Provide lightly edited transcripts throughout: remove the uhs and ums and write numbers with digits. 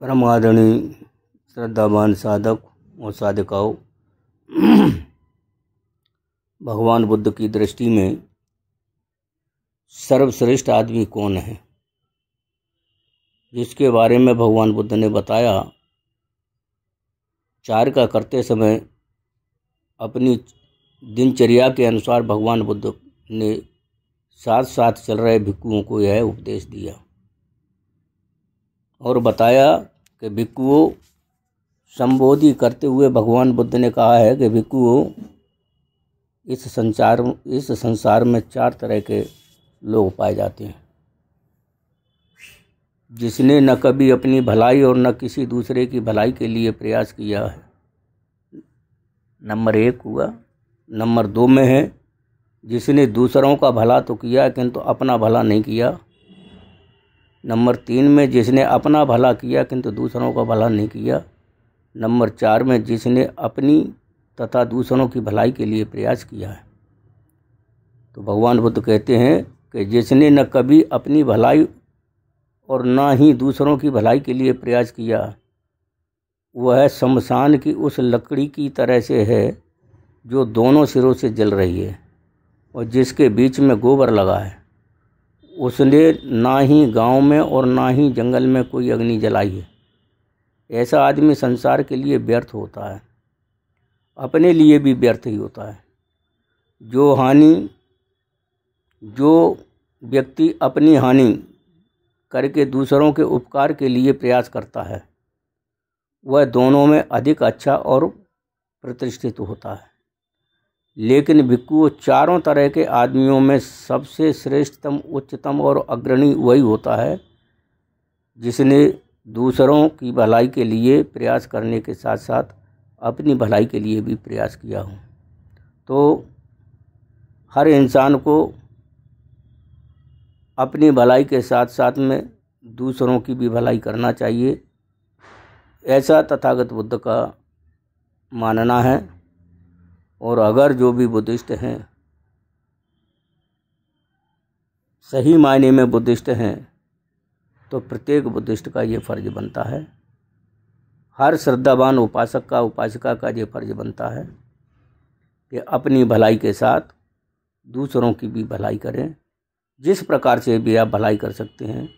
परम आदरणीय श्रद्धावान साधक और साधिकाओं, भगवान बुद्ध की दृष्टि में सर्वश्रेष्ठ आदमी कौन है, जिसके बारे में भगवान बुद्ध ने बताया। चार्य का करते समय अपनी दिनचर्या के अनुसार भगवान बुद्ध ने साथ साथ चल रहे भिक्षुओं को यह उपदेश दिया और बताया कि भिक्षुओं, संबोधि करते हुए भगवान बुद्ध ने कहा है कि भिक्षुओं, इस संसार में 4 तरह के लोग पाए जाते हैं। जिसने न कभी अपनी भलाई और न किसी दूसरे की भलाई के लिए प्रयास किया है, नंबर 1 हुआ। नंबर 2 में है जिसने दूसरों का भला तो किया किंतु अपना भला नहीं किया। नंबर 3 में जिसने अपना भला किया किंतु दूसरों का भला नहीं किया। नंबर 4 में जिसने अपनी तथा दूसरों की भलाई के लिए प्रयास किया है। तो भगवान बुद्ध कहते हैं कि जिसने न कभी अपनी भलाई और न ही दूसरों की भलाई के लिए प्रयास किया, वह शमशान की उस लकड़ी की तरह से है जो दोनों सिरों से जल रही है और जिसके बीच में गोबर लगा है। उसने ना ही गांव में और ना ही जंगल में कोई अग्नि जलाई है। ऐसा आदमी संसार के लिए व्यर्थ होता है, अपने लिए भी व्यर्थ ही होता है। जो व्यक्ति अपनी हानि करके दूसरों के उपकार के लिए प्रयास करता है, वह दोनों में अधिक अच्छा और प्रतिष्ठित होता है। लेकिन भिक्षु 4 तरह के आदमियों में सबसे श्रेष्ठतम, उच्चतम और अग्रणी वही होता है जिसने दूसरों की भलाई के लिए प्रयास करने के साथ साथ अपनी भलाई के लिए भी प्रयास किया हो। तो हर इंसान को अपनी भलाई के साथ साथ में दूसरों की भी भलाई करना चाहिए, ऐसा तथागत बुद्ध का मानना है। और अगर जो भी बुद्धिस्ट हैं, सही मायने में बुद्धिस्ट हैं, तो प्रत्येक बुद्धिस्ट का ये फर्ज बनता है, हर श्रद्धावान उपासक का, उपासिका का ये फर्ज बनता है कि अपनी भलाई के साथ दूसरों की भी भलाई करें। जिस प्रकार से भी आप भलाई कर सकते हैं,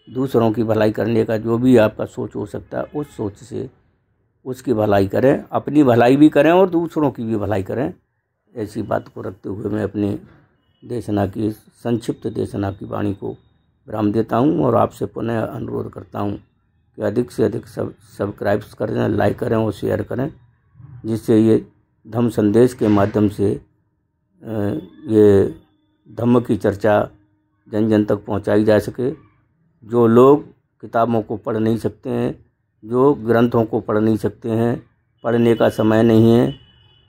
दूसरों की भलाई करने का जो भी आपका सोच हो सकता है, उस सोच से उसकी भलाई करें, अपनी भलाई भी करें और दूसरों की भी भलाई करें। ऐसी बात को रखते हुए मैं अपनी देशना की संक्षिप्त देशना की वाणी को विराम देता हूं और आपसे पुनः अनुरोध करता हूं कि अधिक से अधिक सब्सक्राइब करें, लाइक करें और शेयर करें, जिससे ये धम्म संदेश के माध्यम से ये धम्म की चर्चा जन जन तक पहुंचाई जा सके। जो लोग किताबों को पढ़ नहीं सकते हैं, जो ग्रंथों को पढ़ नहीं सकते हैं, पढ़ने का समय नहीं है,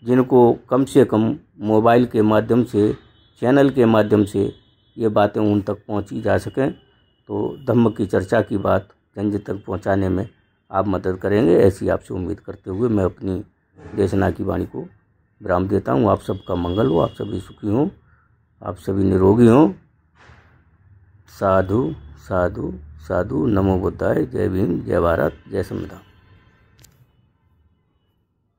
जिनको कम से कम मोबाइल के माध्यम से, चैनल के माध्यम से ये बातें उन तक पहुंची जा सकें, तो धम्म की चर्चा की बात जन जन तक पहुंचाने में आप मदद करेंगे, ऐसी आपसे उम्मीद करते हुए मैं अपनी देशना की वाणी को विराम देता हूं। आप सबका मंगल हो, आप सभी सुखी हों, आप सभी निरोगी हों। साधु साधु साधु। नमो बुद्धाय। जय भीम, जय भारत, जय संविधान।